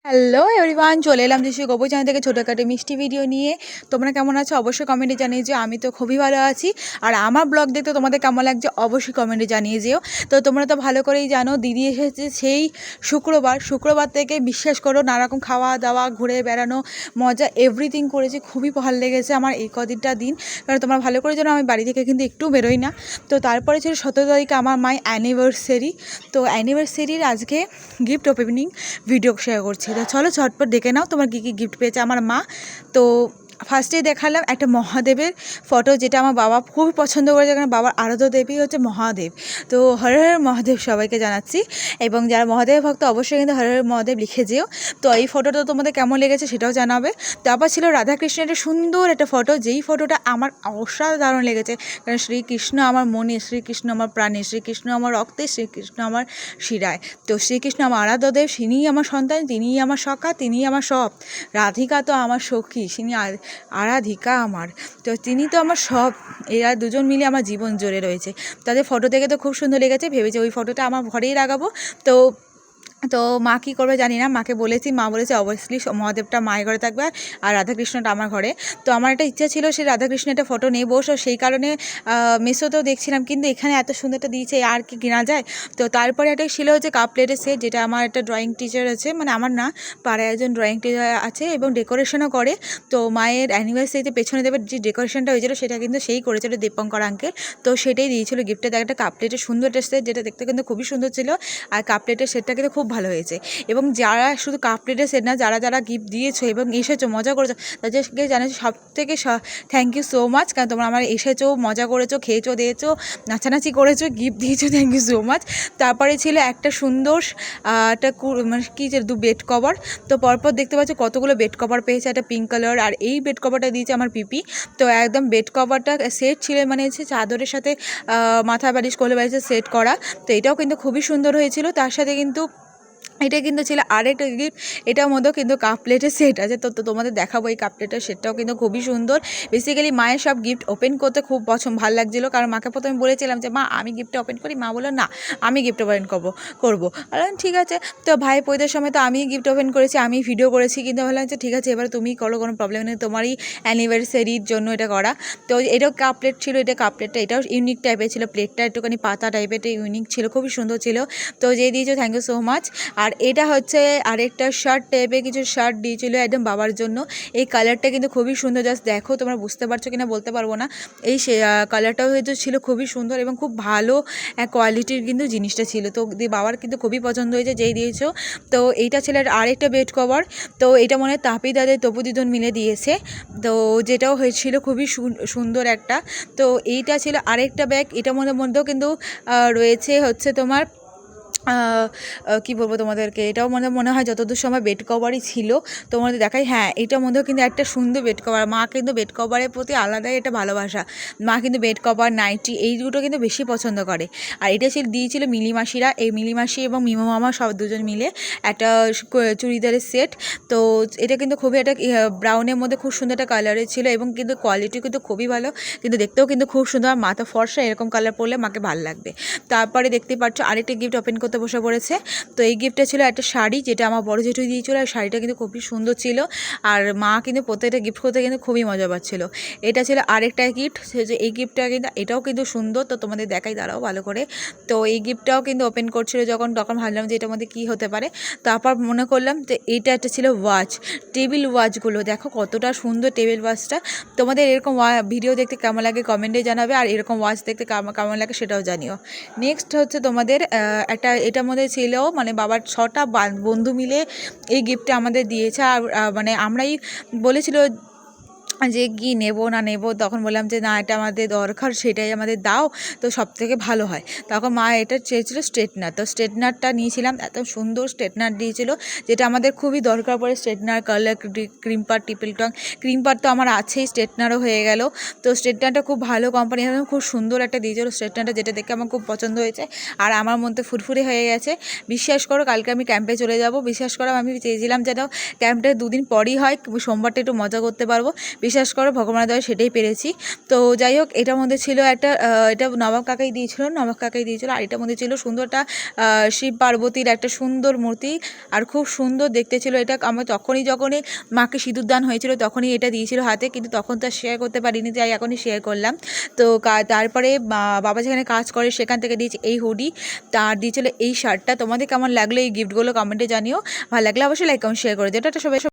Hello everyone, চলে এলাম যিশু গবু চ্যানেল থেকে ছোটোখাটো মিষ্টি ভিডিও নিয়ে। তোমরা কেমন আছো অবশ্যই কমেন্টে জানিয়ে যেও। আমি তো খুবই ভালো আছি। আর আমার ব্লগ দেখতে তোমাদের কেমন লাগছে অবশ্যই কমেন্টে জানিয়ে যেও। তো তোমরা তো ভালো করেই জানো দিদি এসেছে সেই শুক্রবার থেকে বিশ্বাস করো নানারকম খাওয়া দাওয়া ঘুরে বেড়ানো মজা এভরিথিং করেছি। খুবই ভালো লেগেছে আমার এই কদিনটা দিন, কারণ তোমরা ভালো করে জানো আমি বাড়ি থেকে কিন্তু একটু বেরোই না। তো তারপরে ছিল 17 তারিখে আমার মায়ের অ্যানিভার্সারি। তো অ্যানিভার্সারির আজকে গিফট ওপেনিং ভিডিও শেয়ার করছি। তো চলো ঝটপট দেখে নাও তোমার কী কী গিফট পেয়েছে আমার মা। তো ফার্স্টেই দেখালাম একটা মহাদেবের ফটো, যেটা আমার বাবা খুবই পছন্দ করেছে, কারণ বাবার আরাধ্য দেবী হচ্ছে মহাদেব। তো হর হর মহাদেব সবাইকে জানাচ্ছি, এবং যারা মহাদেব ভক্ত অবশ্যই কিন্তু হর হর মহাদেব লিখে যেও। তো এই ফটোটা তোমাদের কেমন লেগেছে সেটাও জানাবে। তারপর ছিল রাধাকৃষ্ণের একটা সুন্দর একটা ফটো, যেই ফটোটা আমার অসাধারণ লেগেছে, কারণ শ্রীকৃষ্ণ আমার মনে, শ্রীকৃষ্ণ আমার প্রাণে, শ্রীকৃষ্ণ আমার রক্তে, শ্রীকৃষ্ণ আমার শিরায়। তো শ্রীকৃষ্ণ আমার আরাধ্য দেব, তিনিই আমার সন্তান, তিনিই আমার সখা, তিনিই আমার সব। রাধিকা তো আমার সখী, তিনি আরাধিকা আমার। তো তিনি তো আমার সব। এরা দুজন মিলে আমার জীবন জুড়ে রয়েছে। তাদের ফটো দেখে তো খুব সুন্দর লেগেছে, ভেবেছি ওই ফটোটা আমার ঘরেই লাগাবো। তো তো মা কী করবে জানি না, মাকে বলেছি, মা বলেছে অবভিয়াসলি মহাদেবটা মায়ের ঘরে থাকবে আর রাধাকৃষ্ণটা আমার ঘরে। তো আমার একটা ইচ্ছা ছিল সেই রাধাকৃষ্ণের একটা ফটো নেবো, সো সেই কারণে মেসোতেও দেখছিলাম, কিন্তু এখানে এত সুন্দরটা দিয়েছে আর কি কেনা যায়। তো তারপরে একটা ছিল হচ্ছে কাপ প্লেটের সেট, যেটা আমার একটা ড্রয়িং টিচার আছে, মানে আমার না, পাড়ায় একজন ড্রয়িং টিচার আছে এবং ডেকোরেশনও করে। তো মায়ের অ্যানিভার্সারিতে পেছনে দেবে যে ডেকোরেশনটা হয়েছিল সেটা কিন্তু সেই করেছিল, দীপঙ্কর আঙ্কেল। তো সেটাই দিয়েছিল গিফটে, দেখ একটা কাপ প্লেটের সুন্দর একটা সেট, যেটা দেখতে কিন্তু খুবই সুন্দর ছিল। আর কাপ প্লেটের সেটটা কিন্তু খুব ভালো হয়েছে। এবং যারা শুধু কাপ প্লেটের সেট না, যারা যারা গিফট দিয়েছো এবং এসেছো মজা করেছো, তাদেরকে জানাচ্ছি সব থেকে থ্যাংক ইউ সো মাচ, কারণ তোমরা আমার এসেছো, মজা করেছো, খেয়েছো দিয়েছো, নাচানাচি করেছো, গিফট দিয়েছো, থ্যাংক ইউ সো মাচ। তারপরে ছিল একটা সুন্দর একটা মানে কী যে বেড কভার। তো পরপর দেখতে পাচ্ছ কতগুলো বেড কভার পেয়েছে, একটা পিঙ্ক কালার, আর এই বেড কভারটা দিয়েছে আমার পিপি। তো একদম বেড কভারটা সেট ছিল, মানে হচ্ছে চাদরের সাথে মাথা বালিশ কোলে বালিশের সেট করা। তো এটাও কিন্তু খুবই সুন্দর হয়েছিল। তার সাথে কিন্তু এটা কিন্তু ছিল আরেকটা গিফট, এটার মধ্যেও কিন্তু কাপ প্লেটের সেট আছে। তো তোমাদের দেখাবো এই কাপ প্লেটের সেটটাও কিন্তু খুবই সুন্দর। বেসিক্যালি মায়ের সব গিফট ওপেন করতে খুব ভালো লাগছিলো, কারণ মাকে প্রথমে বলেছিলাম যে মা আমি গিফটটা ওপেন করি, মা বললো না আমি গিফট ওপেন করবো। বললাম ঠিক আছে। তো ভাই পৈদের সময় তো আমি গিফট ওপেন করেছি, আমি ভিডিও করেছি, কিন্তু বললাম যে ঠিক আছে এবার তুমিই করো, কোনো প্রবলেম নেই, তোমারই অ্যানিভার্সারির জন্য এটা করা। তো এটাও কাপ প্লেট ছিল, এটা কাপ প্লেটটা এটাও ইউনিক টাইপের ছিল, প্লেটটা একটুখানি পাতা টাইপের, এটা ইউনিক ছিল, খুবই সুন্দর ছিল। তো যে দিয়েছো থ্যাংক ইউ সো মাচ। আর এটা হচ্ছে আরেকটা শার্ট টাইপের কিছু শার্ট দিয়েছিল একদম বাবার জন্য। এই কালারটা কিন্তু খুবই সুন্দর, জাস্ট দেখো তোমরা বুঝতে পারছো কিনা বলতে পারবো না। এই কালারটাও হয়তো ছিল খুবই সুন্দর এবং খুব ভালো কোয়ালিটির কিন্তু জিনিসটা ছিল। তো বাবার কিন্তু খুবই পছন্দ হয়েছে যেই দিয়েছো। তো এইটা ছিল আরেকটা বেড কভার। তো এটা মনে হয় তাপি দাদের তপু দিদন মিলে দিয়েছে। তো যেটাও হয়েছিল খুবই সুন্দর একটা। তো এইটা ছিল আরেকটা ব্যাগ, এটার মধ্যেও কিন্তু রয়েছে হচ্ছে তোমার কী বলবো তোমাদেরকে, এটাও মনে হয় যতদূর সময় বেড কভারই ছিল। তোমাদের দেখাই, হ্যাঁ এটার মধ্যেও কিন্তু একটা সুন্দর বেড কভার। মা কিন্তু বেড কভারের প্রতি আলাদাই একটা ভালোবাসা। মা কিন্তু বেড কভার, নাইটি এই দুটো কিন্তু বেশি পছন্দ করে। আর এটা দিয়েছিল মিলিমাসিরা, এই মিলিমাসি এবং মিমো মামা সব দুজন মিলে একটা চুড়িদারের সেট। তো এটা কিন্তু খুবই একটা ব্রাউনের মধ্যে খুব সুন্দর একটা কালারের ছিল, এবং কিন্তু কোয়ালিটি কিন্তু খুবই ভালো, কিন্তু দেখতেও কিন্তু খুব সুন্দর। মা তো ফর্সা, এরকম কালার পরলে মাকে ভালো লাগবে। তারপরে দেখতে পাচ্ছ আরেকটা গিফট ওপেন করতে বসে পড়েছে। তো এই গিফটটা ছিল একটা শাড়ি, যেটা আমার বড় জেঠু দিয়েছিল, আর শাড়িটা কিন্তু খুবই সুন্দর ছিল। আর মা কিন্তু প্রত্যেকটা গিফট করতে কিন্তু খুবই মজা পাচ্ছিল। এটা ছিল আরেকটা গিফট, যে এই গিফটটা কিন্তু এটাও কিন্তু সুন্দর। তো তোমাদের দেখাই দাঁড়াও ভালো করে। তো এই গিফটটাও কিন্তু ওপেন করছিল তখন ভাবলাম যে এটার মধ্যে কী হতে পারে। তারপর মনে করলাম যে এইটা একটা ছিল ওয়াচ, টেবিল ওয়াচগুলো দেখো কতটা সুন্দর টেবিল ওয়াচটা। তোমাদের এরকম ভিডিও দেখতে কেমন লাগে কমেন্টে জানাবে, আর এরকম ওয়াচ দেখতে কেমন লাগে সেটাও জানিও। নেক্সট হচ্ছে তোমাদের একটা এটার মধ্যে ছিল, মানে বাবার 6টা বন্ধু মিলে এই গিফটটা আমাদের দিয়েছে। আর মানে আমরাই বলেছিল যে কি নেবো না নেবো, তখন বললাম যে না এটা আমাদের দরকার, সেটাই আমাদের দাও, তো সব থেকে ভালো হয়। তখন মা এটা চেয়েছিল স্ট্রেটনার, তো স্ট্রেটনারটা নিয়েছিলাম। এত সুন্দর স্ট্রেটনার দিয়েছিল, যেটা আমাদের খুবই দরকার পড়ে। স্ট্রেটনার, কালার, ক্রিম পার, টিপল টং, ক্রিম পার তো আমার আছেই, স্ট্রেটনারও হয়ে গেল। তো স্ট্রেটনারটা খুব ভালো কোম্পানি, খুব সুন্দর একটা দিয়েছিল স্ট্রেটনারটা, যেটা দেখে আমার খুব পছন্দ হয়েছে। আর আমার মধ্যে ফুরফুরে হয়ে গেছে। বিশ্বাস করো কালকে আমি ক্যাম্পে চলে যাব, বিশ্বাস করো আমি চেয়েছিলাম যেন ক্যাম্পটা 2 দিন পরই হয়, সোমবারটা একটু মজা করতে পারবো। বিশ্বাস করো ভগবানের দয়া সেটাই পেরেছি। তো যাই হোক, এটার মধ্যে ছিল একটা এটা নবাব কাকাই দিয়েছিল। আর এটার মধ্যে ছিল সুন্দরটা শিব পার্বতীর একটা সুন্দর মূর্তি, আর খুব সুন্দর দেখতে ছিল এটা। আমার যখনই মাকে সিঁদুর দান হয়েছিল তখনই এটা দিয়েছিল হাতে, কিন্তু তখন তো শেয়ার করতে পারিনি, তাই এখনই শেয়ার করলাম। তো তারপরে বাবা যেখানে কাজ করে সেখান থেকে দিয়েছে এই হুডি, তার দিয়েছিল এই শার্টটা। তোমাদের কেমন লাগলো এই গিফটগুলো কমেন্টে জানিও। ভালো লাগলে অবশ্যই লাইক কমেন্ট শেয়ার করে দিও। এটা সবাই।